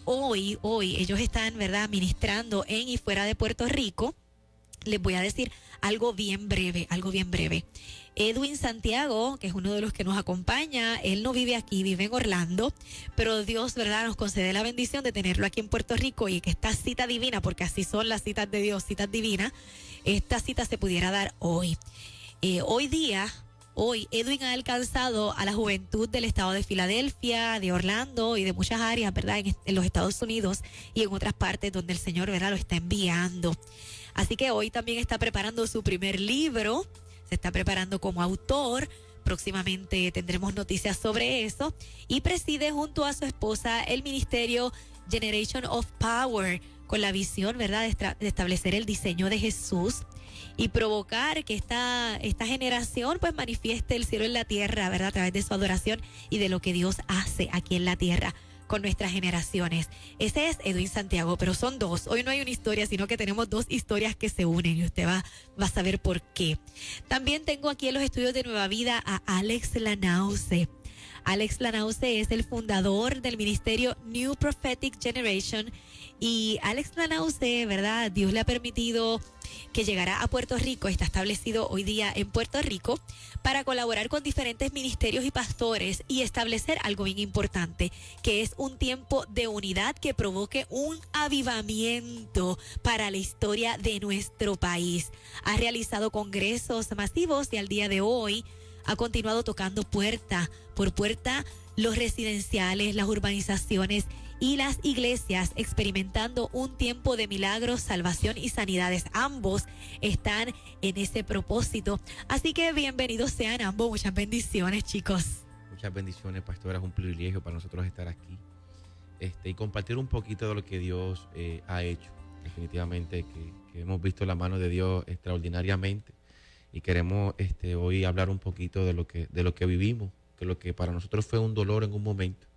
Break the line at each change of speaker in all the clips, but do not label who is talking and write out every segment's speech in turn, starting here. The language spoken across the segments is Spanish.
hoy ellos están, ¿verdad?, ministrando en y fuera de Puerto Rico. Les voy a decir algo bien breve. Edwin Santiago, que es uno de los que nos acompaña, él no vive aquí, vive en Orlando, pero Dios, ¿verdad?, nos concede la bendición de tenerlo aquí en Puerto Rico y que esta cita divina, porque así son las citas de Dios, citas divinas, esta cita se pudiera dar hoy. Hoy Edwin ha alcanzado a la juventud del estado de Filadelfia, de Orlando y de muchas áreas, ¿verdad?, en los Estados Unidos y en otras partes donde el Señor, ¿verdad?, lo está enviando. Así que hoy también está preparando su primer libro, se está preparando como autor. Próximamente tendremos noticias sobre eso. Y preside junto a su esposa el ministerio Generation of Power, con la visión, ¿verdad?, de establecer el diseño de Jesús y provocar que esta generación pues manifieste el cielo en la tierra, ¿verdad?, a través de su adoración y de lo que Dios hace aquí en la tierra con nuestras generaciones. Ese es Edwin Santiago, pero son dos. Hoy no hay una historia, sino que tenemos dos historias que se unen y usted va a saber por qué. También tengo aquí en los estudios de Nueva Vida a Alex Lanause. Alex Lanause es el fundador del ministerio New Prophetic Generation y Alex Lanause, ¿verdad?, Dios le ha permitido que llegará a Puerto Rico, está establecido hoy día en Puerto Rico para colaborar con diferentes ministerios y pastores y establecer algo bien importante, que es un tiempo de unidad que provoque un avivamiento para la historia de nuestro país. Ha realizado congresos masivos y al día de hoy ha continuado tocando puerta por puerta los residenciales, las urbanizaciones y las iglesias, experimentando un tiempo de milagros, salvación y sanidades. Ambos están en ese propósito. Así que bienvenidos sean ambos. Muchas bendiciones, chicos.
Muchas bendiciones, pastora. Es un privilegio para nosotros estar aquí y compartir un poquito de lo que Dios ha hecho. Definitivamente que hemos visto la mano de Dios extraordinariamente y queremos hoy hablar un poquito de lo que vivimos, que lo que para nosotros fue un dolor en un momento,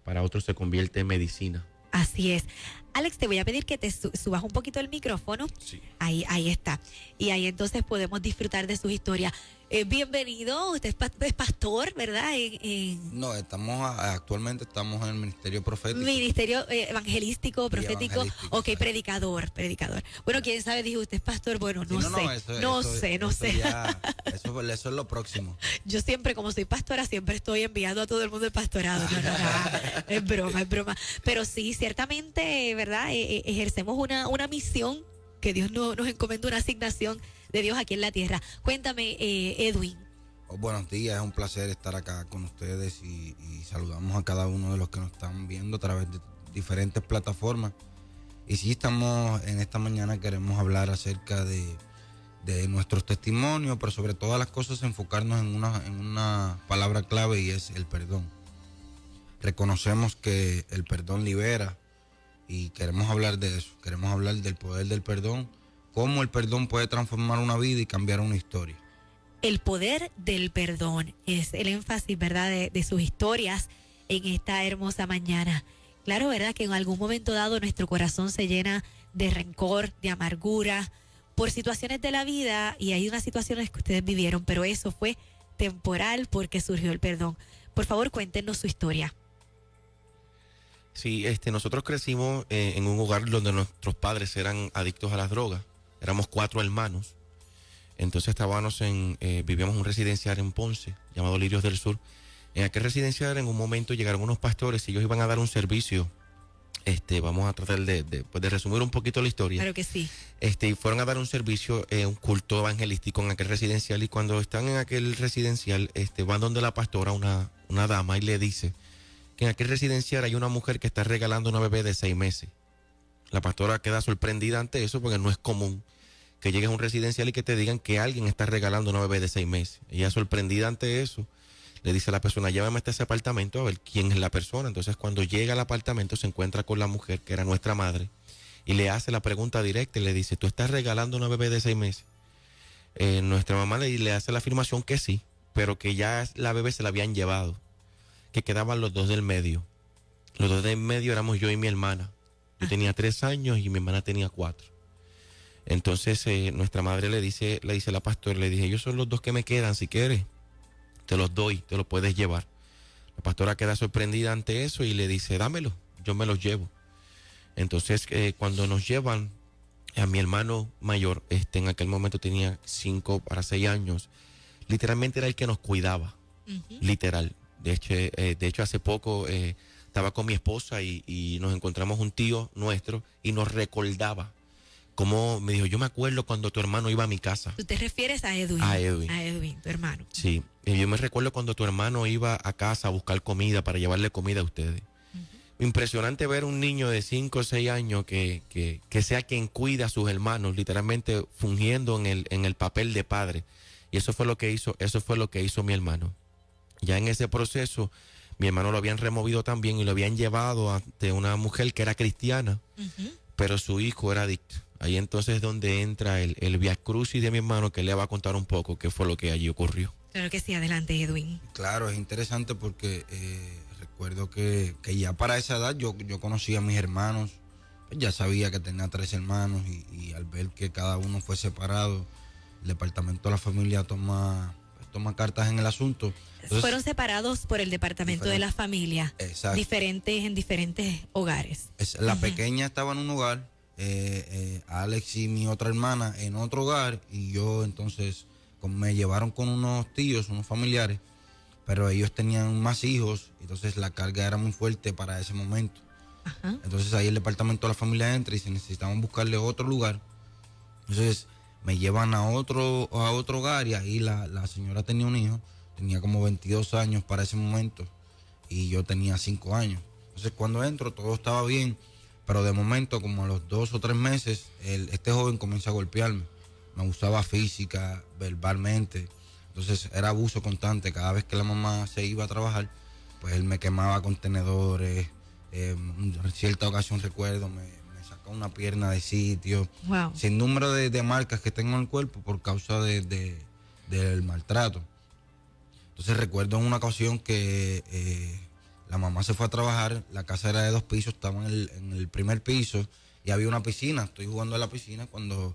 para otros se convierte en medicina.
Así es. Alex, te voy a pedir que te subas un poquito el micrófono.
Sí.
Ahí está. Y ahí entonces podemos disfrutar de sus historias. Bienvenido, usted es pastor, ¿verdad?
No, actualmente estamos en el ministerio profético.
Ministerio evangelístico, profético.
Evangelístico,
ok, predicador. Bueno, quién sabe, dijo usted es pastor. Bueno, no sé. No sé.
Eso es lo próximo.
Yo siempre, como soy pastora, siempre estoy enviando a todo el mundo el pastorado. No. Es broma. Pero sí, ciertamente, ¿verdad? Ejercemos una misión que Dios nos encomendó, una asignación de Dios aquí en la tierra. Cuéntame, Edwin.
Buenos días, es un placer estar acá con ustedes y saludamos a cada uno de los que nos están viendo a través de diferentes plataformas. Y sí, estamos en esta mañana, queremos hablar acerca de nuestros testimonios, pero sobre todas las cosas enfocarnos en una palabra clave y es el perdón. Reconocemos que el perdón libera y queremos hablar de eso, queremos hablar del poder del perdón, cómo el perdón puede transformar una vida y cambiar una historia.
El poder del perdón es el énfasis, ¿verdad?, de sus historias en esta hermosa mañana. Claro, ¿verdad?, que en algún momento dado nuestro corazón se llena de rencor, de amargura, por situaciones de la vida, y hay unas situaciones que ustedes vivieron, pero eso fue temporal porque surgió el perdón. Por favor, cuéntenos su historia.
Sí, nosotros crecimos en un hogar donde nuestros padres eran adictos a las drogas. Éramos 4 hermanos. Entonces vivíamos en un residencial en Ponce, llamado Lirios del Sur. En aquel residencial, en un momento, llegaron unos pastores y ellos iban a dar un servicio. Vamos a tratar de resumir un poquito la historia.
Claro que sí.
Y fueron a dar un servicio, un culto evangelístico en aquel residencial. Y cuando están en aquel residencial, van donde la pastora, una dama, y le dice que en aquel residencial hay una mujer que está regalando una bebé de 6 meses. La pastora queda sorprendida ante eso porque no es común que llegues a un residencial y que te digan que alguien está regalando una bebé de 6 meses. Ella, sorprendida ante eso, le dice a la persona: llévame hasta ese apartamento a ver quién es la persona. Entonces, cuando llega al apartamento, se encuentra con la mujer, que era nuestra madre, y le hace la pregunta directa y le dice: ¿tú estás regalando una bebé de 6 meses? Nuestra mamá le hace la afirmación que sí, pero que ya la bebé se la habían llevado, que quedaban los dos del medio. Los dos del medio éramos yo y mi hermana. Yo tenía 3 años y mi hermana tenía 4. Entonces nuestra madre le dice a la pastora, le dije: ellos son los 2 que me quedan, si quieres te los doy, te los puedes llevar. La pastora queda sorprendida ante eso y le dice: dámelo, yo me los llevo. Entonces, cuando nos llevan a mi hermano mayor, en aquel momento tenía 5 para 6 años, literalmente era el que nos cuidaba, literal. De hecho, hace poco estaba con mi esposa y nos encontramos un tío nuestro y nos recordaba. Como me dijo, yo me acuerdo cuando tu hermano iba a mi casa.
¿Tú te refieres a Edwin?
A Edwin.
A Edwin, tu hermano.
Sí, yo me recuerdo cuando tu hermano iba a casa a buscar comida para llevarle comida a ustedes. Impresionante ver un niño de 5 o 6 años que sea quien cuida a sus hermanos, literalmente fungiendo en el papel de padre. Y eso fue lo que hizo mi hermano. Ya en ese proceso, mi hermano lo habían removido también y lo habían llevado ante una mujer que era cristiana, pero su hijo era adicto. Ahí entonces es donde entra el Via Crucis de mi hermano, que le va a contar un poco qué fue lo que allí ocurrió.
Claro que sí, adelante, Edwin.
Claro, es interesante porque recuerdo que ya para esa edad yo conocía a mis hermanos, ya sabía que tenía 3 hermanos y al ver que cada uno fue separado, el departamento de la familia toma cartas en el asunto. Entonces,
fueron separados por el departamento de la familia.
Exacto.
En diferentes hogares.
La pequeña estaba en un hogar, Alex y mi otra hermana en otro hogar, y yo entonces me llevaron con unos tíos, unos familiares, pero ellos tenían más hijos, entonces la carga era muy fuerte para ese momento. Entonces ahí el departamento de la familia entra y se necesitaban buscarle otro lugar. Entonces me llevan a otro hogar y ahí la señora tenía un hijo, tenía como 22 años para ese momento y yo tenía 5 años. Entonces cuando entro todo estaba bien, pero de momento como a los 2 o 3 meses este joven comienza a golpearme. Me abusaba física, verbalmente. Entonces era abuso constante. Cada vez que la mamá se iba a trabajar, pues él me quemaba contenedores. En cierta ocasión recuerdo, me sacó una pierna de sitio.
Wow.
Sin número de marcas que tengo en el cuerpo por causa del maltrato. Entonces recuerdo en una ocasión que la mamá se fue a trabajar, la casa era de 2 pisos, estaba en el primer piso y había una piscina. Estoy jugando en la piscina cuando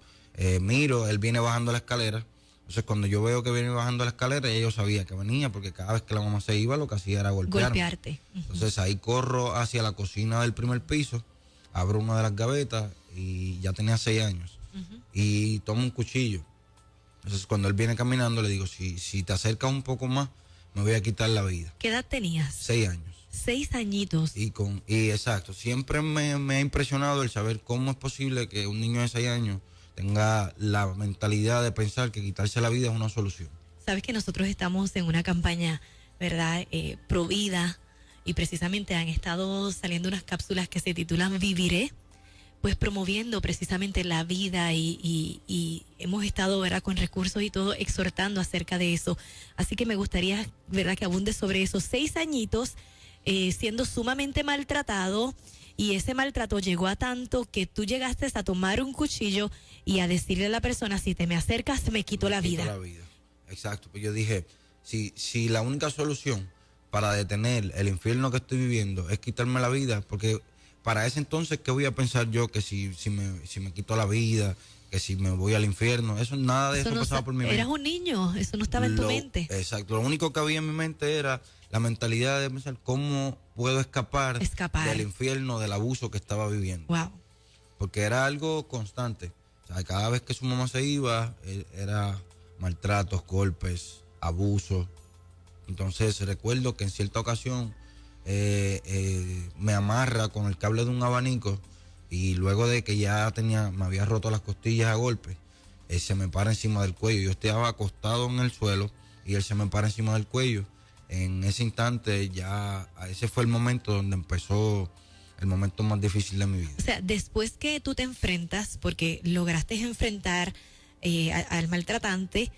miro, él viene bajando la escalera. Entonces cuando yo veo que viene bajando la escalera, ya yo sabía que venía, porque cada vez que la mamá se iba, lo que hacía era
golpearte.
Entonces ahí corro hacia la cocina del primer piso, abro una de las gavetas y ya tenía 6 años. Y tomo un cuchillo. Entonces cuando él viene caminando, le digo, si te acercas un poco más, me voy a quitar la vida.
¿Qué edad tenías?
6 años.
6 añitos.
Y exacto, siempre me ha impresionado el saber cómo es posible que un niño de 6 años tenga la mentalidad de pensar que quitarse la vida es una solución.
Sabes que nosotros estamos en una campaña, ¿verdad? Pro vida, y precisamente han estado saliendo unas cápsulas que se titulan Viviré, pues promoviendo precisamente la vida y hemos estado, ¿verdad?, con recursos y todo exhortando acerca de eso. Así que me gustaría, ¿verdad?, que abunde sobre esos 6 añitos siendo sumamente maltratado, y ese maltrato llegó a tanto que tú llegaste a tomar un cuchillo y a decirle a la persona, si te me acercas me quito la vida.
Exacto, pues yo dije, si la única solución para detener el infierno que estoy viviendo es quitarme la vida, porque para ese entonces, ¿qué voy a pensar yo? Que si me quito la vida, que si me voy al infierno, nada de eso
no
pasaba por mi mente.
Eras un niño, eso no estaba en tu mente.
Exacto, lo único que había en mi mente era la mentalidad de pensar cómo puedo escapar del infierno, del abuso que estaba viviendo.
Wow.
Porque era algo constante. O sea, cada vez que su mamá se iba, era maltratos, golpes, abuso. Entonces recuerdo que en cierta ocasión me amarra con el cable de un abanico y luego de que ya me había roto las costillas a golpe, se me para encima del cuello. Yo estaba acostado en el suelo y él se me para encima del cuello. En ese instante ese fue el momento donde empezó el momento más difícil de mi vida.
O sea, después que tú te enfrentas, porque lograste enfrentar al maltratante,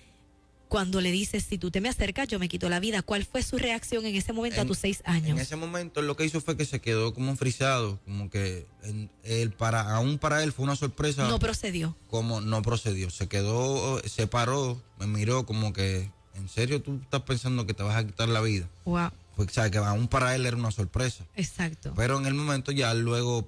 cuando le dices, si tú te me acercas, yo me quito la vida, ¿cuál fue su reacción en ese momento a tus 6 años?
En ese momento lo que hizo fue que se quedó como frisado, como que aún para él fue una sorpresa.
No procedió.
Como no procedió, se paró, me miró como que, ¿en serio tú estás pensando que te vas a quitar la vida?
Wow.
Porque sabe que aún para él era una sorpresa.
Exacto.
Pero en el momento ya luego,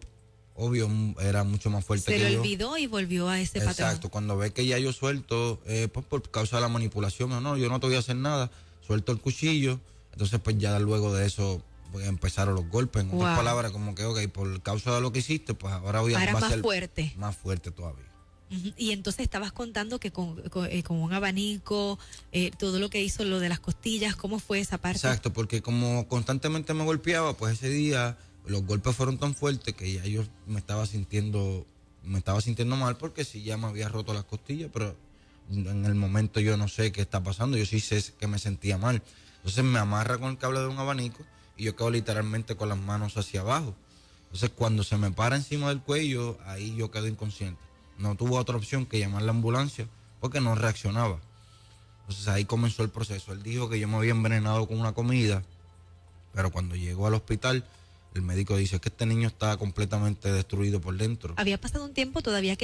obvio, era mucho más fuerte que yo.
Se lo olvidó y volvió a ese patrón.
Exacto, cuando ve que ya yo suelto, pues por causa de la manipulación, no, yo no te voy a hacer nada, suelto el cuchillo, entonces pues ya luego de eso pues empezaron los golpes. En otras palabras, como que, ok, por causa de lo que hiciste, pues ahora va a
más
ser
fuerte.
más fuerte todavía.
Y entonces estabas contando que con un abanico, todo lo que hizo, lo de las costillas, ¿cómo fue esa parte?
Exacto, porque como constantemente me golpeaba, pues ese día los golpes fueron tan fuertes que ya yo me estaba sintiendo mal, porque sí ya me había roto las costillas, pero en el momento yo no sé qué está pasando, yo sí sé que me sentía mal. Entonces me amarra con el cable de un abanico y yo quedo literalmente con las manos hacia abajo. Entonces cuando se me para encima del cuello, ahí yo quedo inconsciente. No tuvo otra opción que llamar a la ambulancia porque no reaccionaba. Entonces ahí comenzó el proceso. Él dijo que yo me había envenenado con una comida, pero cuando llegó al hospital, el médico dice que este niño está completamente destruido por dentro.
¿Había pasado un tiempo todavía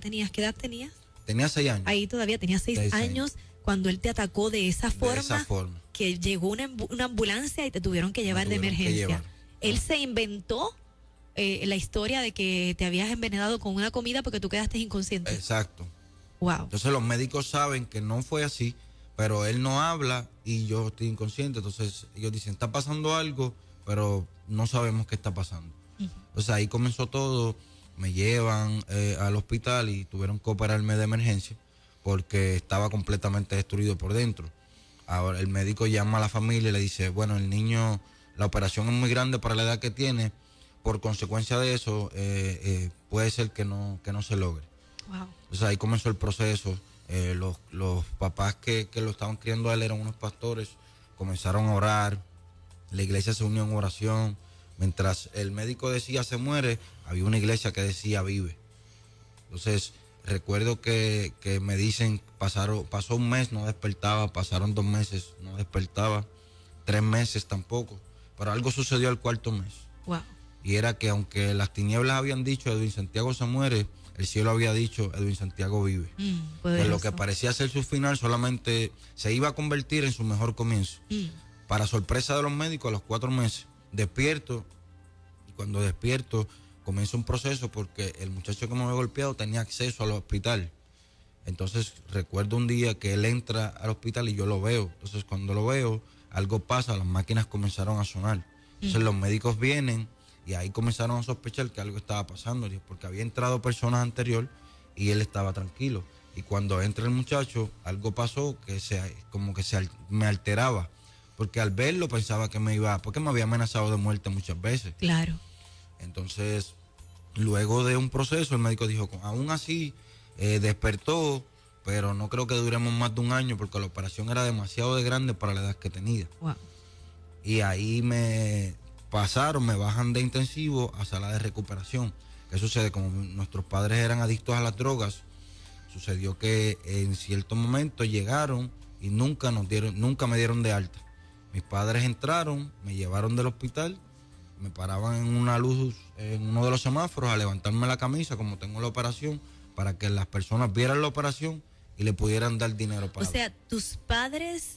tenías? ¿Qué edad tenías?
Tenía 6 años.
Ahí todavía tenía 6 años cuando él te atacó de esa forma. Que llegó una ambulancia y te tuvieron que llevar de emergencia. Él se inventó la historia de que te habías envenenado con una comida porque tú quedaste inconsciente.
Exacto.
Wow.
Entonces los médicos saben que no fue así, pero él no habla y yo estoy inconsciente. Entonces ellos dicen, está pasando algo, pero no sabemos qué está pasando. Entonces ahí comenzó todo. Me llevan al hospital y tuvieron que operarme de emergencia porque estaba completamente destruido por dentro. Ahora el médico llama a la familia y le dice, bueno, el niño, la operación es muy grande para la edad que tiene, por consecuencia de eso puede ser que no se logre.
Wow.
Entonces ahí comenzó el proceso. Los papás que lo estaban criando a él eran unos pastores, comenzaron a orar, la iglesia se unió en oración. Mientras el médico decía se muere, había una iglesia que decía vive. Entonces recuerdo que me dicen, pasó un mes, no despertaba, pasaron 2 meses, no despertaba, 3 meses tampoco, pero algo sucedió al 4.º mes.
Wow.
Y era que aunque las tinieblas habían dicho Edwin Santiago se muere, el cielo había dicho Edwin Santiago vive. Pues lo que parecía ser su final solamente se iba a convertir en su mejor comienzo. Para sorpresa de los médicos, a los 4 meses, despierto, y cuando despierto comienza un proceso porque el muchacho que me había golpeado tenía acceso al hospital. Entonces recuerdo un día que él entra al hospital y yo lo veo. Entonces cuando lo veo, algo pasa, las máquinas comenzaron a sonar. Entonces los médicos vienen y ahí comenzaron a sospechar que algo estaba pasando, porque había entrado personas anterior y él estaba tranquilo. Y cuando entra el muchacho, algo pasó que me alteraba, porque al verlo pensaba que porque me había amenazado de muerte muchas veces.
Claro.
Entonces, luego de un proceso, el médico dijo, aún así, despertó, pero no creo que duremos más de 1 año porque la operación era demasiado grande para la edad que tenía.
Wow.
Y ahí me bajan de intensivo a sala de recuperación. ¿Qué sucede? Como nuestros padres eran adictos a las drogas, sucedió que en cierto momento llegaron y nunca me dieron de alta. Mis padres entraron, me llevaron del hospital, me paraban en una luz, en uno de los semáforos, a levantarme la camisa como tengo la operación, para que las personas vieran la operación y le pudieran dar dinero para...
O sea, tus padres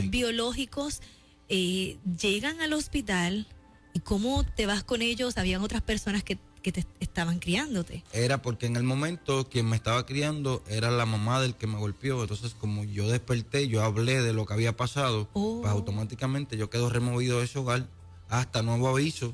biológicos llegan al hospital, ¿y cómo te vas con ellos? ¿Habían otras personas que te estaban criándote?
Era porque en el momento quien me estaba criando era la mamá del que me golpeó. Entonces, como yo desperté, yo hablé de lo que había pasado, pues automáticamente yo quedo removido de ese hogar hasta nuevo aviso,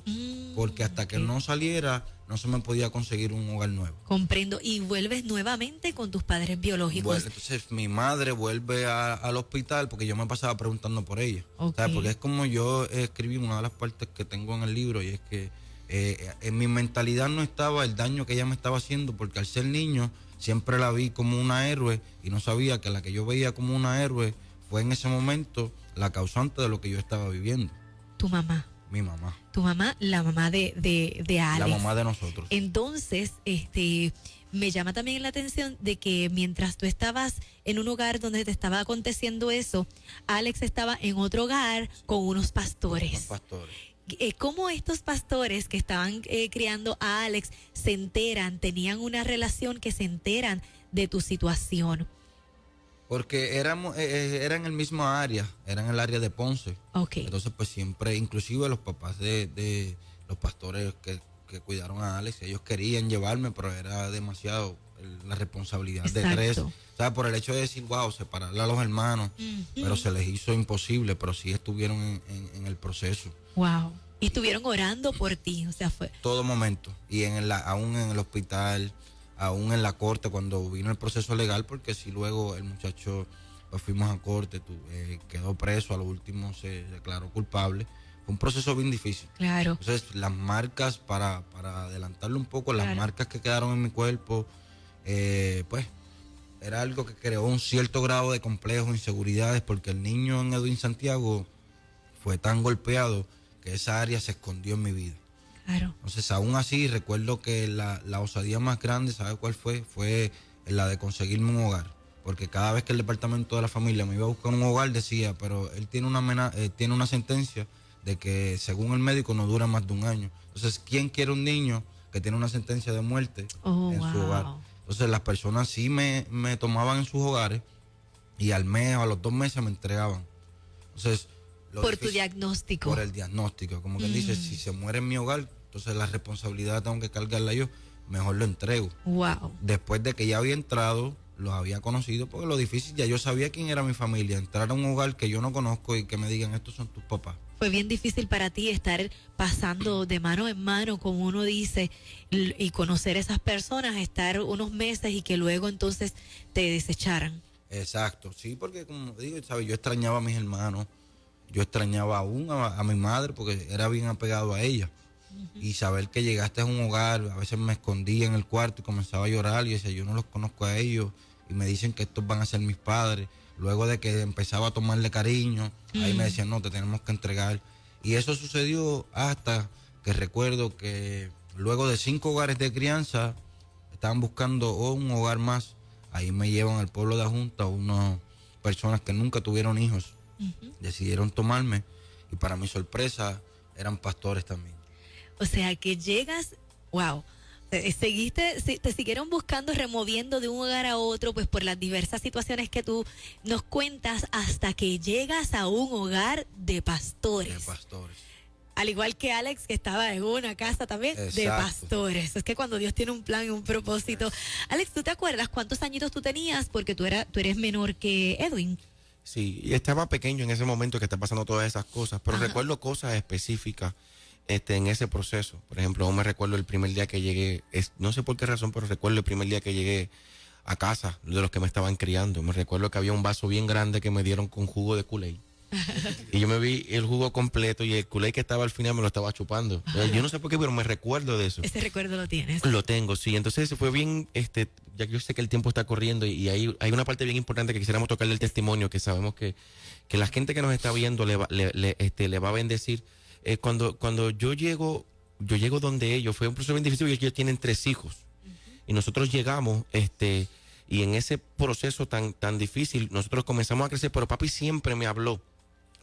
porque hasta que no saliera no se me podía conseguir un hogar nuevo.
Comprendo. Y vuelves nuevamente con tus padres biológicos.
Entonces mi madre vuelve al hospital porque yo me pasaba preguntando por ella.
Okay.
¿Sabes? Porque es como yo escribí una de las partes que tengo en el libro, y es que en mi mentalidad no estaba el daño que ella me estaba haciendo, porque al ser niño siempre la vi como una héroe y no sabía que la que yo veía como una héroe fue en ese momento la causante de lo que yo estaba viviendo.
Tu mamá.
Mi mamá.
Tu mamá, la mamá de Alex.
La mamá de nosotros.
Entonces, me llama también la atención de que mientras tú estabas en un hogar donde te estaba aconteciendo eso, Alex estaba en otro hogar con unos pastores.
Unos pastores.
¿Cómo estos pastores que estaban criando a Alex tenían una relación que se enteran de tu situación?
Porque era en el mismo área, era en el área de Ponce.
Okay.
Entonces, pues siempre, inclusive los papás de los pastores que que cuidaron a Alex. Ellos querían llevarme, pero era demasiado la responsabilidad de tres.
Exacto.
O sea, por el hecho de decir, wow, separarle a los hermanos, pero se les hizo imposible, pero sí estuvieron en el proceso.
Wow. Y estuvieron orando por ti, o sea, fue.
Todo momento. Y aún en el hospital, aún en la corte, cuando vino el proceso legal, porque si luego el muchacho, pues fuimos a corte, quedó preso, a lo último se declaró culpable. Fue un proceso bien difícil.
Claro.
Entonces, las marcas, para adelantarlo un poco, las marcas que quedaron en mi cuerpo, pues, era algo que creó un cierto grado de complejo, inseguridades, porque el niño en Edwin Santiago fue tan golpeado que esa área se escondió en mi vida.
Claro.
Entonces, aún así, recuerdo que la osadía más grande, ¿sabe cuál fue? Fue la de conseguirme un hogar. Porque cada vez que el departamento de la familia me iba a buscar un hogar, decía, pero él tiene una sentencia de que según el médico no dura más de un año. Entonces, ¿quién quiere un niño que tiene una sentencia de muerte en su hogar? Entonces, las personas sí me tomaban en sus hogares y al mes o a los 2 meses me entregaban. Entonces,
por tu diagnóstico.
Por el diagnóstico. Como quien dice, si se muere en mi hogar, entonces la responsabilidad tengo que cargarla yo, mejor lo entrego.
Wow.
Después de que ya había entrado, los había conocido, porque lo difícil, ya yo sabía quién era mi familia, entrar a un hogar que yo no conozco y que me digan, estos son tus papás.
Fue bien difícil para ti estar pasando de mano en mano, como uno dice, y conocer a esas personas, estar unos meses y que luego entonces te desecharan.
Exacto, sí, porque como digo, ¿sabes? Yo extrañaba a mis hermanos, yo extrañaba aún a mi madre porque era bien apegado a ella. Y saber que llegaste a un hogar, a veces me escondía en el cuarto y comenzaba a llorar y decía, yo no los conozco a ellos y me dicen que estos van a ser mis padres. Luego de que empezaba a tomarle cariño, ahí me decían, no, te tenemos que entregar. Y eso sucedió hasta que recuerdo que luego de 5 hogares de crianza, estaban buscando un hogar más. Ahí me llevan al pueblo de Ajunta unas personas que nunca tuvieron hijos. Decidieron tomarme y para mi sorpresa eran pastores también.
O sea que llegas, wow, te siguieron buscando, removiendo de un hogar a otro, pues por las diversas situaciones que tú nos cuentas, hasta que llegas a un hogar de pastores.
De pastores.
Al igual que Alex, que estaba en una casa también. Exacto. De pastores. Es que cuando Dios tiene un plan y un propósito. Alex, ¿tú te acuerdas cuántos añitos tú tenías? Porque tú eres menor que Edwin.
Sí, y estaba pequeño en ese momento que está pasando todas esas cosas, pero recuerdo cosas específicas en ese proceso. Por ejemplo, aún me recuerdo el primer día que llegué, no sé por qué razón, pero recuerdo el primer día que llegué a casa de los que me estaban criando. Me recuerdo que había un vaso bien grande que me dieron con jugo de Kool-Aid. Y yo me vi el jugo completo y el Kool-Aid que estaba al final me lo estaba chupando. Yo no sé por qué, pero me recuerdo de eso.
Ese recuerdo lo tienes.
Lo tengo, sí. Entonces fue bien, ya que yo sé que el tiempo está corriendo y hay una parte bien importante que quisiéramos tocar del testimonio, que sabemos que la gente que nos está viendo le va a bendecir. Cuando yo llego donde ellos, fue un proceso bien difícil, porque ellos tienen 3 hijos. Y nosotros llegamos, y en ese proceso tan difícil, nosotros comenzamos a crecer, pero papi siempre me habló,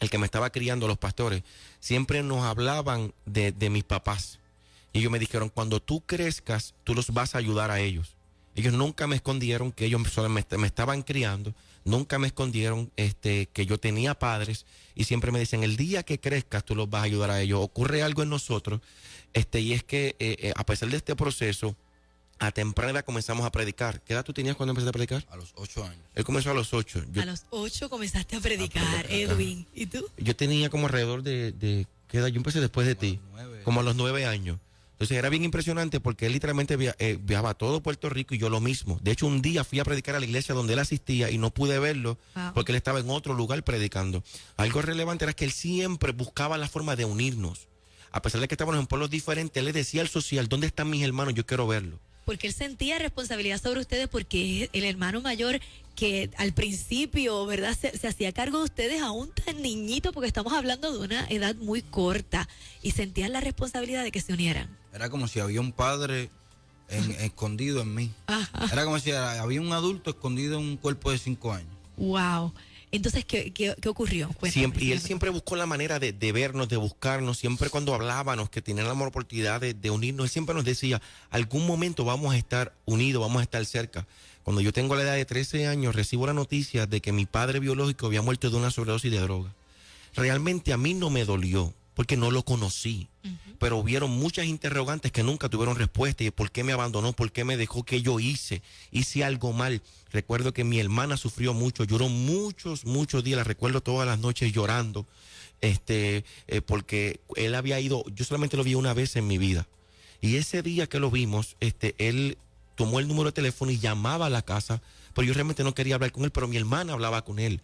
el que me estaba criando, los pastores, siempre nos hablaban de mis papás. Y ellos me dijeron, cuando tú crezcas, tú los vas a ayudar a ellos. Ellos nunca me escondieron que ellos me estaban criando, nunca me escondieron que yo tenía padres, y siempre me dicen, el día que crezcas, tú los vas a ayudar a ellos. Ocurre algo en nosotros, y es que a pesar de este proceso, a temprana edad comenzamos a predicar. ¿Qué edad tú tenías cuando empezaste a predicar?
A los 8 años.
Él comenzó a los 8.
A los 8 comenzaste a predicar, Edwin. ¿Y tú?
Yo tenía como alrededor de ¿qué edad? Yo empecé después de ti. Como a los 9 años. Entonces era bien impresionante porque él literalmente viajaba a todo Puerto Rico y yo lo mismo. De hecho, un día fui a predicar a la iglesia donde él asistía y no pude verlo porque él estaba en otro lugar predicando. Algo relevante era que él siempre buscaba la forma de unirnos. A pesar de que estábamos en pueblos diferentes, él le decía al social, ¿dónde están mis hermanos? Yo quiero verlo.
Porque él sentía responsabilidad sobre ustedes porque es el hermano mayor que al principio, ¿verdad? Se hacía cargo de ustedes aún tan niñito, porque estamos hablando de una edad muy corta, y sentían la responsabilidad de que se unieran.
Era como si había un padre escondido en mí. Ajá. Era como si había un adulto escondido en un cuerpo de 5 años.
Wow. Entonces, ¿qué ocurrió? Cuéntame,
siempre, y él siempre buscó la manera de vernos, de buscarnos. Siempre cuando hablábamos, que tenía la oportunidad de unirnos, él siempre nos decía, algún momento vamos a estar unidos, vamos a estar cerca. Cuando yo tengo la edad de 13 años, recibo la noticia de que mi padre biológico había muerto de una sobredosis de droga. Realmente a mí no me dolió, porque no lo conocí. Pero hubieron muchas interrogantes que nunca tuvieron respuesta. ¿Y por qué me abandonó? ¿Por qué me dejó? ¿Qué yo hice? ¿Hice algo mal? Recuerdo que mi hermana sufrió mucho, lloró muchos días. La recuerdo todas las noches llorando, porque él había ido, yo solamente lo vi una vez en mi vida. Y ese día que lo vimos, él tomó el número de teléfono y llamaba a la casa, pero yo realmente no quería hablar con él, pero mi hermana hablaba con él.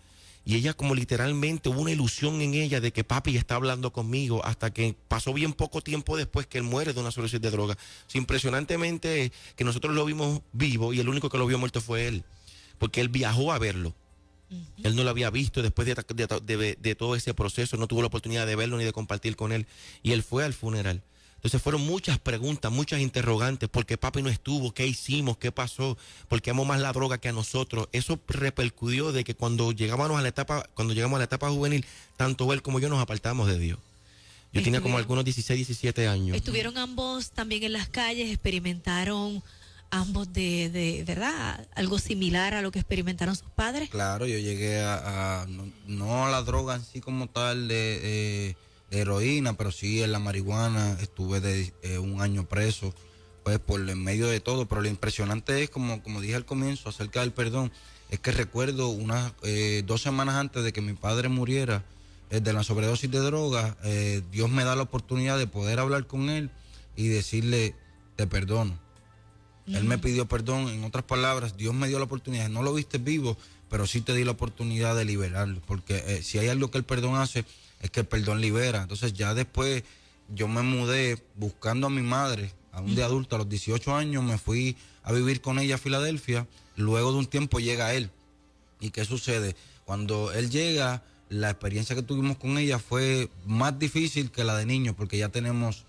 Y ella como literalmente hubo una ilusión en ella de que papi está hablando conmigo, hasta que pasó bien poco tiempo después que él muere de una sobredosis de droga. Impresionantemente que nosotros lo vimos vivo y el único que lo vio muerto fue él, porque él viajó a verlo. Él no lo había visto después de todo ese proceso, no tuvo la oportunidad de verlo ni de compartir con él, y él fue al funeral. Entonces fueron muchas preguntas, muchas interrogantes. ¿Por qué papi no estuvo? ¿Qué hicimos? ¿Qué pasó? ¿Por qué amó más la droga que a nosotros? Eso repercutió de que cuando llegamos a la etapa juvenil, tanto él como yo nos apartamos de Dios. Yo tenía como algunos 16, 17 años.
Estuvieron ambos también en las calles, experimentaron ambos de verdad, algo similar a lo que experimentaron sus padres.
Claro, yo llegué no a la droga en sí como tal de heroína, pero sí en la marihuana. Estuve un año preso, pues por en medio de todo. Pero lo impresionante es, como dije al comienzo, acerca del perdón, es que recuerdo unas 2 semanas antes de que mi padre muriera de la sobredosis de droga, Dios me da la oportunidad de poder hablar con él y decirle, te perdono. Él me pidió perdón. En otras palabras, Dios me dio la oportunidad. No lo viste vivo, pero sí te di la oportunidad de liberarlo, porque si hay algo que el perdón hace, es que el perdón libera. Entonces ya después yo me mudé buscando a mi madre, aún de adulto, a los 18 años, me fui a vivir con ella a Filadelfia. Luego de un tiempo llega él. ¿Y qué sucede? Cuando él llega, la experiencia que tuvimos con ella fue más difícil que la de niño, porque ya tenemos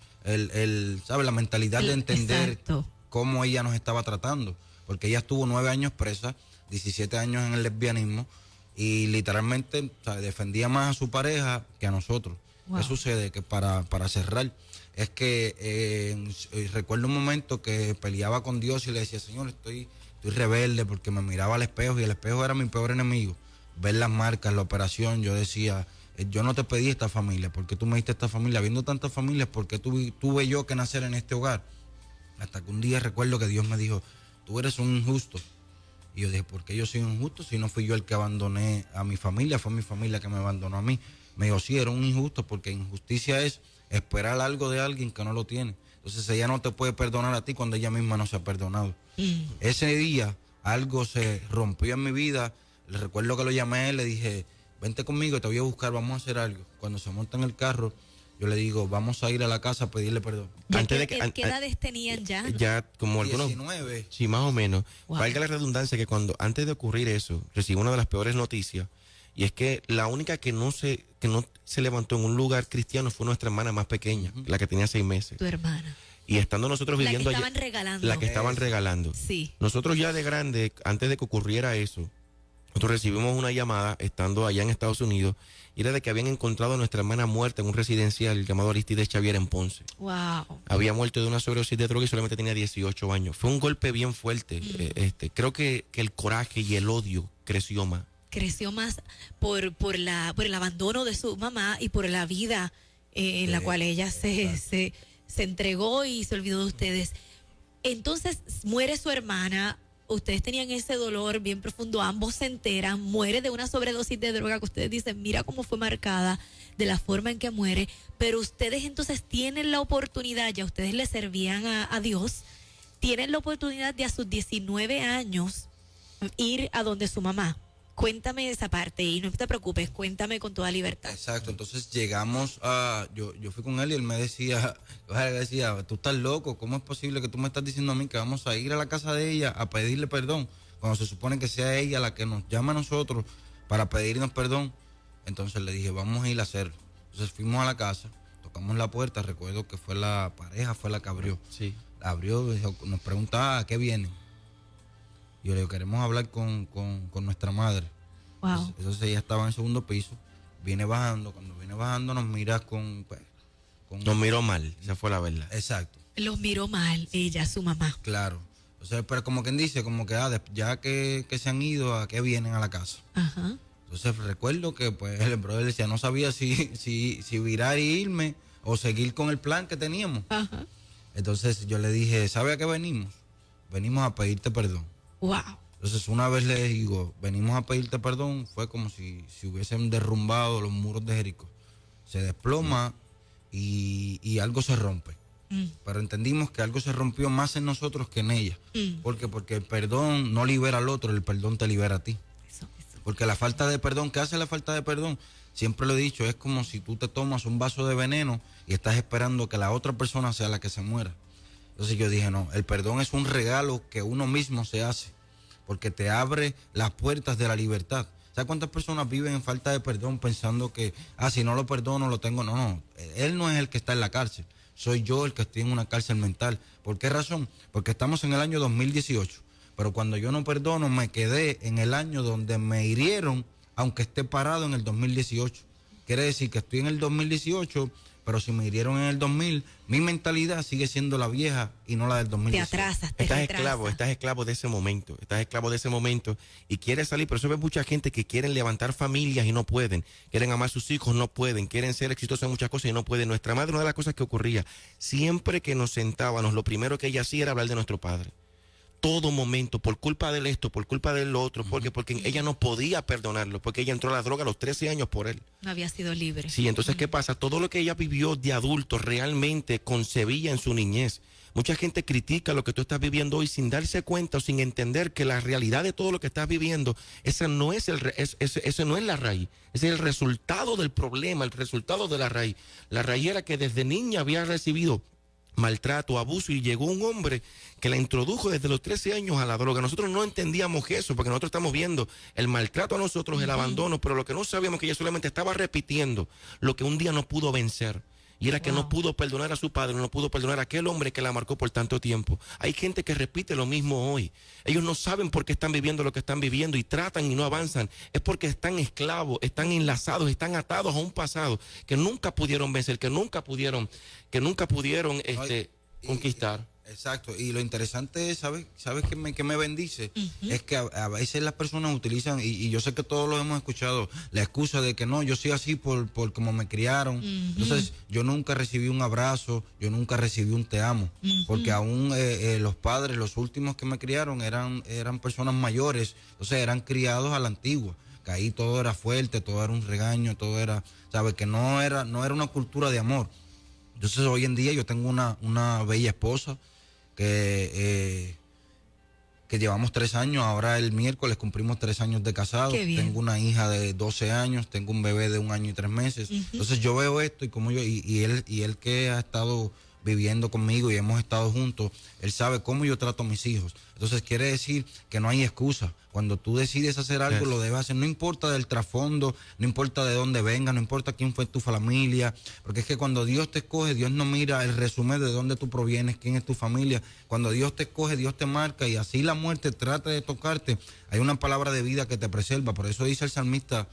¿sabe? La mentalidad de entender.
Exacto.
Cómo ella nos estaba tratando, porque ella estuvo 9 años presa, 17 años en el lesbianismo, y literalmente, o sea, defendía más a su pareja que a nosotros.
Wow.
¿Qué sucede? Que para cerrar, es que recuerdo un momento que peleaba con Dios y le decía, Señor, estoy rebelde, porque me miraba al espejo y el espejo era mi peor enemigo. Ver las marcas, la operación, yo decía, yo no te pedí esta familia, ¿por qué tú me diste esta familia? Habiendo tantas familias, ¿por qué tuve yo que nacer en este hogar? Hasta que un día recuerdo que Dios me dijo, tú eres un injusto. Y yo dije, ¿por qué yo soy un injusto si no fui yo el que abandoné a mi familia? Fue mi familia que me abandonó a mí. Me dijo, sí, era un injusto, porque injusticia es esperar algo de alguien que no lo tiene. Entonces ella no te puede perdonar a ti cuando ella misma no se ha perdonado. Ese día algo se rompió en mi vida. Le recuerdo que lo llamé a él, le dije, vente conmigo, te voy a buscar, vamos a hacer algo. Cuando se monta en el carro, yo le digo, vamos a ir a la casa a pedirle perdón.
¿Qué edades tenían ya?
Ya como
19.
Sí, más o menos.
Wow.
Valga la redundancia que antes de ocurrir eso, recibí una de las peores noticias, y es que la única que no se levantó en un lugar cristiano fue nuestra hermana más pequeña, la que tenía 6 meses.
Tu hermana.
Y estando nosotros viviendo
La que estaban regalando.
La que estaban regalando.
Sí.
Nosotros ya de grande, antes de que ocurriera eso, nosotros recibimos una llamada estando allá en Estados Unidos, y era de que habían encontrado a nuestra hermana muerta en un residencial llamado Aristides Xavier en Ponce.
Wow.
Había muerto de una sobredosis de droga y solamente tenía 18 años. Fue un golpe bien fuerte. Creo que el coraje y el odio creció más.
Creció más por el abandono de su mamá y por la vida en la cual ella se entregó y se olvidó de ustedes. Entonces muere su hermana. Ustedes tenían ese dolor bien profundo, ambos se enteran, muere de una sobredosis de droga que ustedes dicen, mira cómo fue marcada, de la forma en que muere, pero ustedes entonces tienen la oportunidad, ya ustedes le servían a Dios, tienen la oportunidad de a sus 19 años ir a donde su mamá. Cuéntame esa parte y no te preocupes, cuéntame con toda libertad.
Exacto, entonces llegamos a... Yo fui con él y él me decía, tú estás loco, ¿cómo es posible que tú me estás diciendo a mí que vamos a ir a la casa de ella a pedirle perdón? Cuando se supone que sea ella la que nos llama a nosotros para pedirnos perdón. Entonces le dije, vamos a ir a hacerlo. Entonces fuimos a la casa, tocamos la puerta, recuerdo que fue la pareja, fue la que abrió.
Sí.
La abrió, nos preguntaba, ¿a qué vienen? Yo le digo, queremos hablar con nuestra madre.
Wow.
Entonces ella estaba en el segundo piso, viene bajando, cuando viene bajando nos mira
Nos miró mal, esa fue la verdad.
Exacto.
Los miró mal ella, su mamá.
Claro. O sea, pero como quien dice, como que ya que se han ido, ¿a qué vienen a la casa?
Ajá.
Entonces recuerdo que pues el brother decía, no sabía si virar e irme o seguir con el plan que teníamos.
Ajá.
Entonces yo le dije, ¿sabe a qué venimos? Venimos a pedirte perdón.
Wow.
Entonces una vez le digo, venimos a pedirte perdón, fue como si hubiesen derrumbado los muros de Jericó. Se desploma y algo se rompe. Pero entendimos que algo se rompió más en nosotros que en ella. Porque el perdón no libera al otro, el perdón te libera a ti.
Eso.
Porque la falta de perdón, ¿qué hace la falta de perdón? Siempre lo he dicho, es como si tú te tomas un vaso de veneno y estás esperando que la otra persona sea la que se muera. Entonces yo dije, no, el perdón es un regalo que uno mismo se hace, porque te abre las puertas de la libertad. ¿Sabes cuántas personas viven en falta de perdón pensando que, si no lo perdono, lo tengo? No, él no es el que está en la cárcel, soy yo el que estoy en una cárcel mental. ¿Por qué razón? Porque estamos en el año 2018, pero cuando yo no perdono me quedé en el año donde me hirieron, aunque esté parado en el 2018. Quiere decir que estoy en el 2018, pero si me hirieron en el 2000, mi mentalidad sigue siendo la vieja y no la del 2018.
Te atrasas, te
Estás
retrasas.
estás esclavo de ese momento y quieres salir, pero eso ves mucha gente que quieren levantar familias y no pueden, quieren amar a sus hijos, no pueden, quieren ser exitosos en muchas cosas y no pueden. Nuestra madre, una de las cosas que ocurría, siempre que nos sentábamos, lo primero que ella hacía era hablar de nuestro padre. Todo momento, por culpa de esto, por culpa de lo otro, porque ella no podía perdonarlo, porque ella entró a la droga a los 13 años por él.
No había sido libre.
Sí, entonces, ¿qué pasa? Todo lo que ella vivió de adulto realmente concebía en su niñez. Mucha gente critica lo que tú estás viviendo hoy sin darse cuenta o sin entender que la realidad de todo lo que estás viviendo, esa no es ese no es la raíz, ese es el resultado del problema, el resultado de la raíz. La raíz era que desde niña había recibido maltrato, abuso, y llegó un hombre que la introdujo desde los 13 años a la droga. Nosotros no entendíamos eso, porque nosotros estamos viendo el maltrato a nosotros, el abandono, pero lo que no sabíamos que ella solamente estaba repitiendo lo que un día no pudo vencer. Y era que no pudo perdonar a su padre, no pudo perdonar a aquel hombre que la marcó por tanto tiempo. Hay gente que repite lo mismo hoy. Ellos no saben por qué están viviendo lo que están viviendo y tratan y no avanzan. Es porque están esclavos, están enlazados, están atados a un pasado que nunca pudieron vencer, que nunca pudieron conquistar.
Exacto, y lo interesante es, ¿sabes qué me bendice? Es que a veces las personas utilizan, y yo sé que todos lo hemos escuchado, la excusa de que no, yo soy así por como me criaron. Entonces, yo nunca recibí un abrazo, yo nunca recibí un te amo, porque aún los padres, los últimos que me criaron, eran personas mayores, entonces eran criados a la antigua, que ahí todo era fuerte, todo era un regaño, todo era, ¿sabes? Que no era una cultura de amor. Entonces, hoy en día yo tengo una bella esposa, que llevamos 3 años, ahora el miércoles cumplimos 3 años de casados. Tengo una hija de 12 años, tengo un bebé de 1 año y 3 meses. Entonces yo veo esto y como él que ha estado viviendo conmigo y hemos estado juntos, él sabe cómo yo trato a mis hijos. Entonces quiere decir que no hay excusa. Cuando tú decides hacer algo, lo debes hacer. No importa del trasfondo, no importa de dónde venga, no importa quién fue tu familia. Porque es que cuando Dios te escoge, Dios no mira el resumen de dónde tú provienes, quién es tu familia. Cuando Dios te escoge, Dios te marca y así la muerte trata de tocarte. Hay una palabra de vida que te preserva. Por eso dice el salmista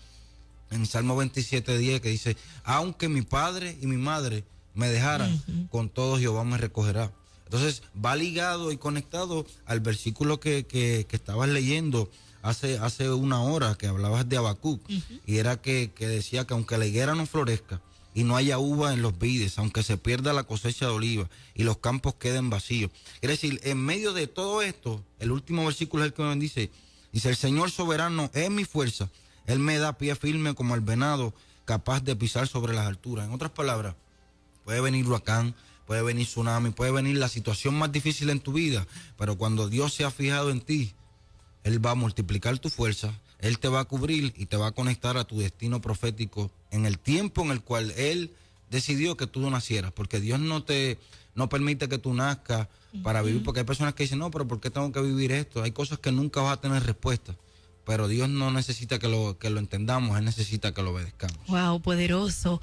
en Salmo 27:10 que dice, aunque mi padre y mi madre me dejaran, con todo Jehová me recogerá. Entonces va ligado y conectado al versículo que estabas leyendo hace una hora, que hablabas de Habacuc, y era que decía que aunque la higuera no florezca y no haya uva en los vides, aunque se pierda la cosecha de oliva y los campos queden vacíos. Es decir, en medio de todo esto, el último versículo es el que me dice, el Señor soberano es mi fuerza, Él me da pie firme como el venado, capaz de pisar sobre las alturas. En otras palabras, puede venir huracán, puede venir tsunami, puede venir la situación más difícil en tu vida, pero cuando Dios se ha fijado en ti, Él va a multiplicar tu fuerza, Él te va a cubrir y te va a conectar a tu destino profético en el tiempo en el cual Él decidió que tú nacieras, porque Dios no permite que tú nazcas para vivir, porque hay personas que dicen, no, pero ¿por qué tengo que vivir esto? Hay cosas que nunca vas a tener respuesta. Pero Dios no necesita que lo entendamos, Él necesita que lo obedezcamos.
Wow, poderoso.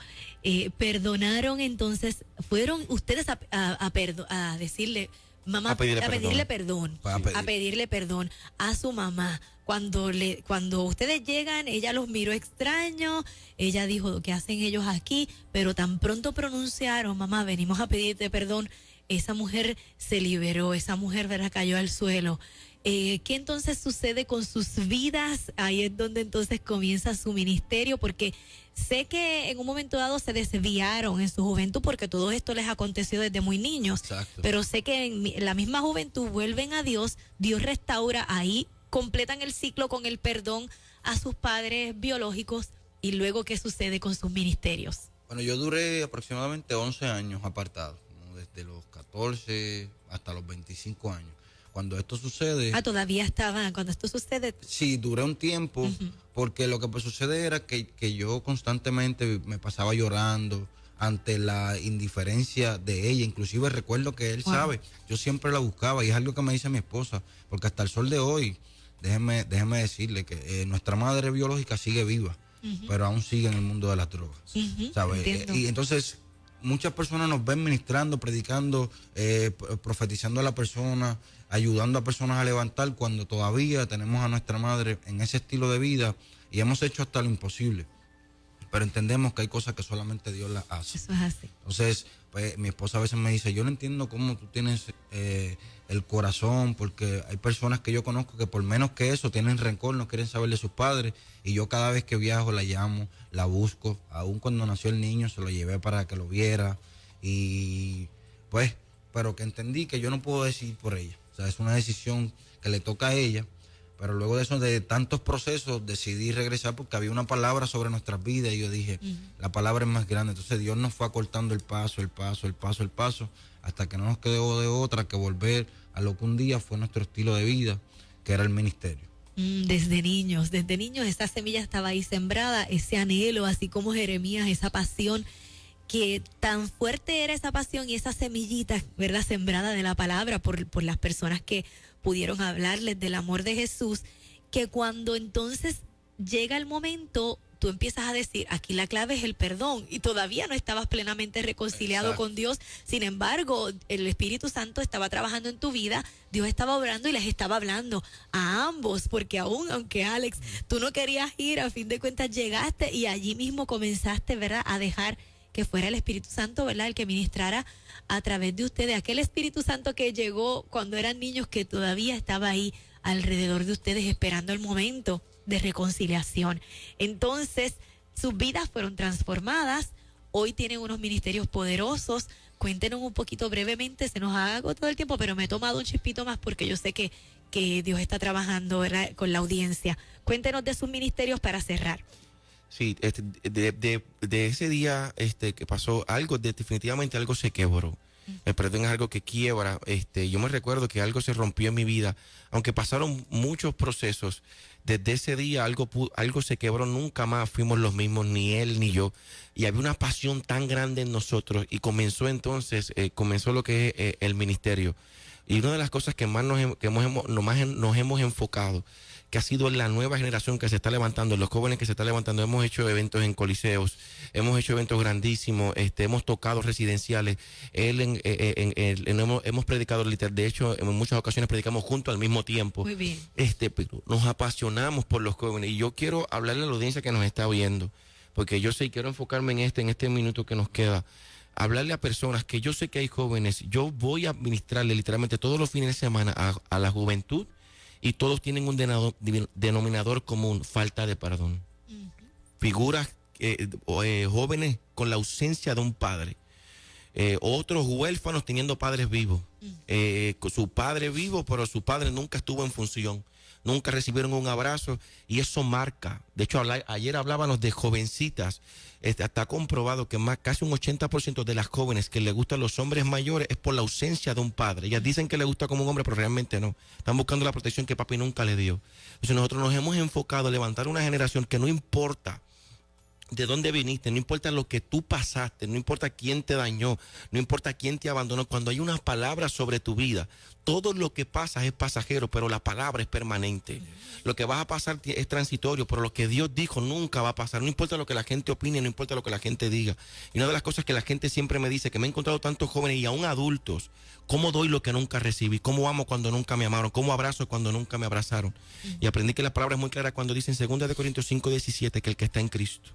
Perdonaron entonces, fueron ustedes a decirle, mamá, a pedirle perdón a su mamá. Cuando ustedes llegan, ella los miró extraño, ella dijo, ¿qué hacen ellos aquí? Pero tan pronto pronunciaron, mamá, venimos a pedirte perdón, esa mujer se liberó, esa mujer, ¿verdad?, cayó al suelo. ¿Qué entonces sucede con sus vidas? Ahí es donde entonces comienza su ministerio, porque sé que en un momento dado se desviaron en su juventud, porque todo esto les aconteció desde muy niños.
Exacto.
Pero sé que en la misma juventud vuelven a Dios, Dios restaura, ahí completan el ciclo con el perdón a sus padres biológicos. Y luego, ¿qué sucede con sus ministerios?
Bueno, yo duré aproximadamente 11 años apartado, ¿no? Desde los 14 hasta los 25 años. Cuando esto sucede...
Todavía estaban, cuando esto sucede...
Sí, duré un tiempo, porque lo que pues sucede era que yo constantemente me pasaba llorando ante la indiferencia de ella. Inclusive recuerdo que él sabe, yo siempre la buscaba, y es algo que me dice mi esposa, porque hasta el sol de hoy, déjeme decirle que nuestra madre biológica sigue viva, pero aún sigue en el mundo de las drogas, ¿sabes? Y entonces muchas personas nos ven ministrando, predicando, profetizando a la persona, ayudando a personas a levantar, cuando todavía tenemos a nuestra madre en ese estilo de vida y hemos hecho hasta lo imposible. Pero entendemos que hay cosas que solamente Dios las hace.
Eso es así.
Entonces, pues, mi esposa a veces me dice, yo no entiendo cómo tú tienes el corazón, porque hay personas que yo conozco que por menos que eso tienen rencor, no quieren saber de sus padres, y yo cada vez que viajo la llamo, la busco, aún cuando nació el niño se lo llevé para que lo viera, y pues, pero que entendí que yo no puedo decidir por ella, o sea, es una decisión que le toca a ella. Pero luego de eso, de tantos procesos, decidí regresar porque había una palabra sobre nuestras vidas y yo dije, la palabra es más grande. Entonces Dios nos fue acortando el paso, hasta que no nos quedó de otra que volver a lo que un día fue nuestro estilo de vida, que era el ministerio.
Desde niños esa semilla estaba ahí sembrada, ese anhelo, así como Jeremías, esa pasión, que tan fuerte era esa pasión y esa semillita, ¿verdad?, sembrada de la palabra por las personas que pudieron hablarles del amor de Jesús, que cuando entonces llega el momento, tú empiezas a decir, aquí la clave es el perdón, y todavía no estabas plenamente reconciliado con Dios. Sin embargo, el Espíritu Santo estaba trabajando en tu vida, Dios estaba obrando y les estaba hablando a ambos, porque aunque Alex, tú no querías ir, a fin de cuentas llegaste y allí mismo comenzaste, ¿verdad?, a dejar que fuera el Espíritu Santo, ¿verdad?, el que ministrara a través de ustedes, aquel Espíritu Santo que llegó cuando eran niños, que todavía estaba ahí alrededor de ustedes esperando el momento de reconciliación. Entonces, sus vidas fueron transformadas, hoy tienen unos ministerios poderosos. Cuéntenos un poquito brevemente, se nos ha agotado el tiempo, pero me he tomado un chispito más porque yo sé que Dios está trabajando, ¿verdad?, con la audiencia. Cuéntenos de sus ministerios para cerrar.
Sí, de ese día que pasó algo, definitivamente algo se quebró. El perdón es algo que quiebra. Yo me recuerdo que algo se rompió en mi vida, aunque pasaron muchos procesos. Desde ese día algo se quebró, nunca más fuimos los mismos, ni él ni yo. Y había una pasión tan grande en nosotros y comenzó entonces, comenzó lo que es el ministerio. Y una de las cosas que más nos hemos enfocado, que ha sido la nueva generación que se está levantando, los jóvenes que se están levantando. Hemos hecho eventos en coliseos, hemos hecho eventos grandísimos, hemos tocado residenciales, hemos predicado literal. De hecho, en muchas ocasiones predicamos juntos al mismo tiempo.
Muy bien.
Pero nos apasionamos por los jóvenes, y yo quiero hablarle a la audiencia que nos está viendo, porque yo sé y quiero enfocarme en este minuto que nos queda. Hablarle a personas que yo sé que hay jóvenes. Yo voy a ministrarle literalmente todos los fines de semana a la juventud, y todos tienen un denominador común: falta de perdón. Figuras, jóvenes con la ausencia de un padre, otros huérfanos teniendo padres vivos, con su padre vivo, pero su padre nunca estuvo en función, nunca recibieron un abrazo, y eso marca. De hecho, ayer hablábamos de jovencitas. Está comprobado que casi un 80% de las jóvenes que les gustan los hombres mayores es por la ausencia de un padre. Ellas dicen que les gusta como un hombre, pero realmente no. Están buscando la protección que papi nunca le dio. Entonces nosotros nos hemos enfocado a levantar una generación que no importa de dónde viniste, no importa lo que tú pasaste, no importa quién te dañó, no importa quién te abandonó. Cuando hay una palabra sobre tu vida, todo lo que pasa es pasajero, pero la palabra es permanente. Lo que vas a pasar es transitorio, pero lo que Dios dijo nunca va a pasar. No importa lo que la gente opine, no importa lo que la gente diga. Y una de las cosas que la gente siempre me dice, que me he encontrado tantos jóvenes y aún adultos, ¿cómo doy lo que nunca recibí? ¿Cómo amo cuando nunca me amaron? ¿Cómo abrazo cuando nunca me abrazaron? Y aprendí que la palabra es muy clara cuando dice en 2 Corintios 5:17 que el que está en Cristo,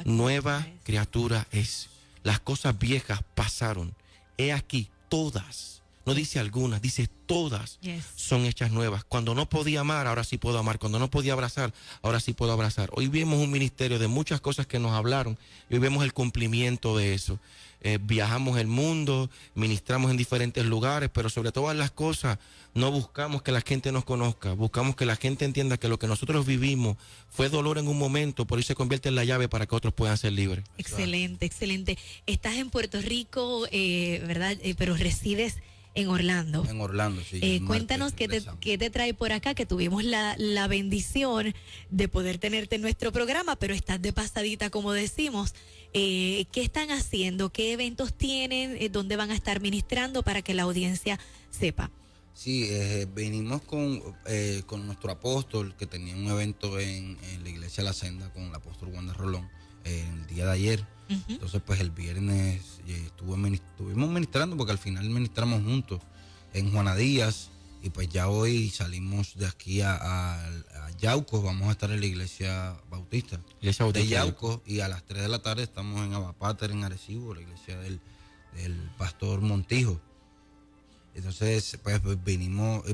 nueva criatura es. Las cosas viejas pasaron, he aquí todas. No dice algunas, dice todas
Yes.
son hechas nuevas. Cuando no podía amar, ahora sí puedo amar. Cuando no podía abrazar, ahora sí puedo abrazar. Hoy vemos un ministerio de muchas cosas que nos hablaron y hoy vemos el cumplimiento de eso. Viajamos el mundo, ministramos en diferentes lugares, pero sobre todas las cosas no buscamos que la gente nos conozca, buscamos que la gente entienda que lo que nosotros vivimos fue dolor en un momento, por eso se convierte en la llave para que otros puedan ser libres.
Excelente, excelente. Estás en Puerto Rico, ¿verdad? Pero resides en Orlando.
En Orlando, sí.
Cuéntanos qué te trae por acá, que tuvimos la bendición de poder tenerte en nuestro programa, pero estás de pasadita, como decimos. ¿Qué están haciendo? ¿Qué eventos tienen? ¿Dónde van a estar ministrando para que la audiencia sepa?
Sí, venimos con nuestro apóstol, que tenía un evento en la iglesia La Senda con el apóstol Wanda Rolón el día de ayer.
Uh-huh.
Entonces, pues el viernes estuvimos ministrando, porque al final ministramos juntos en Juana Díaz, y pues ya hoy salimos de aquí a Yauco. Vamos a estar en la iglesia bautista de Yauco, y a las 3 de la tarde estamos en Abapater, en Arecibo, la iglesia del pastor Montijo. Entonces, pues venimos,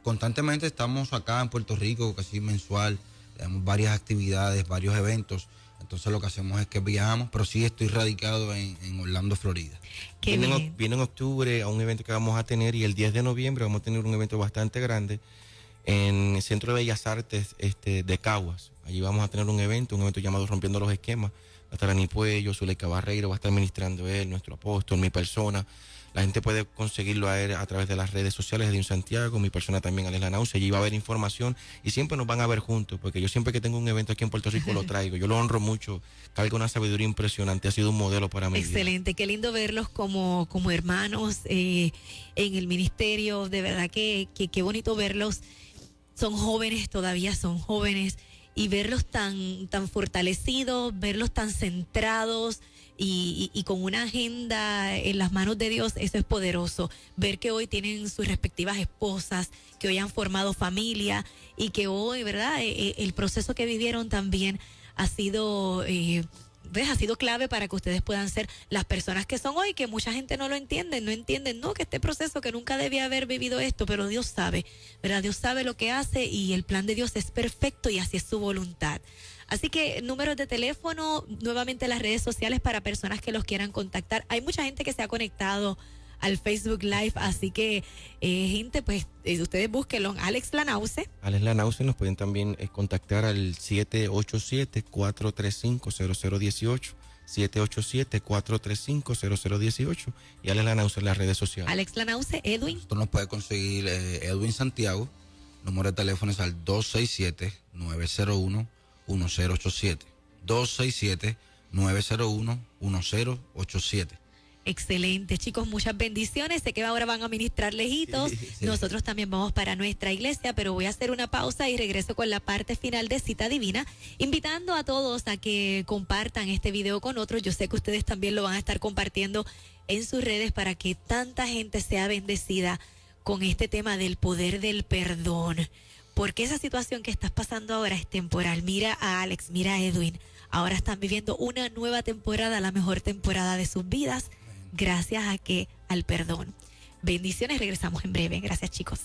constantemente estamos acá en Puerto Rico, casi mensual, tenemos varias actividades, varios eventos. Entonces lo que hacemos es que viajamos, pero sí estoy radicado en Orlando, Florida.
Viene
en octubre a un evento que vamos a tener, y el 10 de noviembre vamos a tener un evento bastante grande en el Centro de Bellas Artes de Caguas. Allí vamos a tener un evento llamado Rompiendo los Esquemas. Va a estar Ani Puello, Zuleika Barreiro, va a estar ministrando él, nuestro apóstol, mi persona. La gente puede conseguirlo a él a través de las redes sociales de Un Santiago, mi persona también, Alex Lanause. Allí va a haber información y siempre nos van a ver juntos, porque yo siempre que tengo un evento aquí en Puerto Rico lo traigo. Yo lo honro mucho, carga una sabiduría impresionante, ha sido un modelo para mí.
Excelente, qué lindo verlos como hermanos en el ministerio. De verdad que qué bonito verlos. Son jóvenes, todavía son jóvenes, y verlos tan fortalecidos, verlos tan centrados y con una agenda en las manos de Dios. Eso es poderoso. Ver que hoy tienen sus respectivas esposas, que hoy han formado familia, y que hoy, ¿verdad? El proceso que vivieron también ha sido clave para que ustedes puedan ser las personas que son hoy, que mucha gente no entienden, que este proceso, que nunca debía haber vivido esto, pero Dios sabe, ¿verdad? Dios sabe lo que hace, y el plan de Dios es perfecto, y así es su voluntad. Así que números de teléfono, nuevamente las redes sociales para personas que los quieran contactar. Hay mucha gente que se ha conectado al Facebook Live, así que gente, pues ustedes búsquenlo, Alex Lanause.
Alex Lanause, nos pueden también contactar al 787-435-0018, 787-435-0018, y Alex Lanause en las redes sociales.
Alex Lanause, Edwin.
Esto nos puede conseguir Edwin Santiago, número de teléfono es al 267-901-1087, 267-901-1087.
Excelente, chicos, muchas bendiciones. Sé que ahora van a ministrar lejitos.
Sí.
Nosotros también vamos para nuestra iglesia, pero voy a hacer una pausa y regreso con la parte final de Cita Divina, invitando a todos a que compartan este video con otros. Yo sé que ustedes también lo van a estar compartiendo en sus redes para que tanta gente sea bendecida con este tema del poder del perdón. Porque esa situación que estás pasando ahora es temporal. Mira a Alex, mira a Edwin. Ahora están viviendo una nueva temporada, la mejor temporada de sus vidas, gracias al perdón. Bendiciones, regresamos en breve. Gracias, chicos.